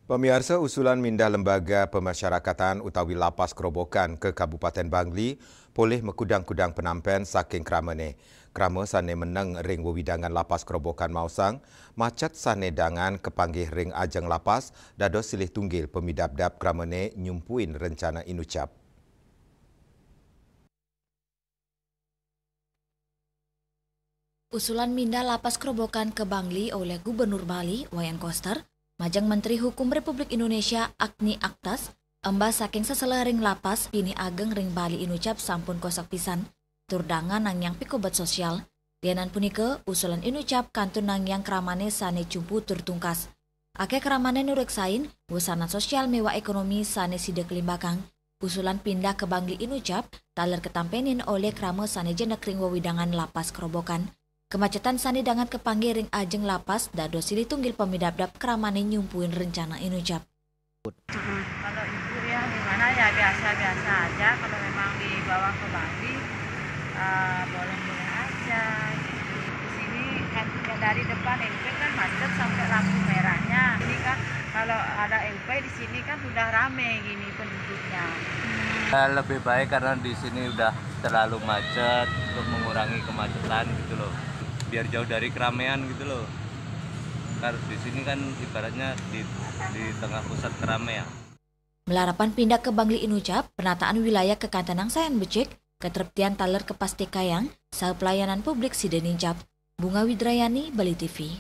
Pemirsa, usulan mindah lembaga pemasyarakatan utawi lapas kerobokan ke Kabupaten Bangli boleh mekudang-kudang penampen saking kramane. Krama sane menang ring wewidangan lapas kerobokan Mausang, macet sane dangan kepanggih ring ajeng lapas, dado silih tunggil pemidap-dap kramane nyumpuin rencana inucap. Usulan mindah lapas kerobokan ke Bangli oleh Gubernur Bali, Wayan Koster, Majang Menteri Hukum Republik Indonesia Agni Aktas, embas saking sesela ring lapas pini ageng ring Bali inucap sampun kosak pisan, turdangan nang yang pikobat sosial, dianan punike usulan inucap kantun nang yang kramane sane cumpu turtungkas. Ake kramane nureksain, busana sosial mewah ekonomi sane sidek limbakang, usulan pindah ke Bangli inucap, taler ketampenin oleh krama sane jenek ring wewidangan lapas kerobokan. Kemacetan sani dangan kepanggih ring ajeng lapas dado silih tunggil pemidap-dap keramane nyumpuin rencana inucap. Kalau ibu ya di mana ya biasa-biasa aja, kalau memang dibawa ke Bali boleh-boleh aja gitu. Di sini kan ya dari depan LP kan macet sampai lampu merahnya. Ini kan kalau ada LP di sini kan udah rame gini penduduknya. Lebih baik karena di sini udah terlalu macet untuk mengurangi kemacetan gitu loh. Biar jauh dari keramaian gitu loh. Karena di sini kan ibaratnya di tengah pusat keramaian. Melarapan pindah ke Bangli inucap, penataan wilayah ke Kantanang Sayan Becek, ketertian taler ke Pastekayang, saha pelayanan publik Sideninjap. Bunga Widrayani, Bali TV.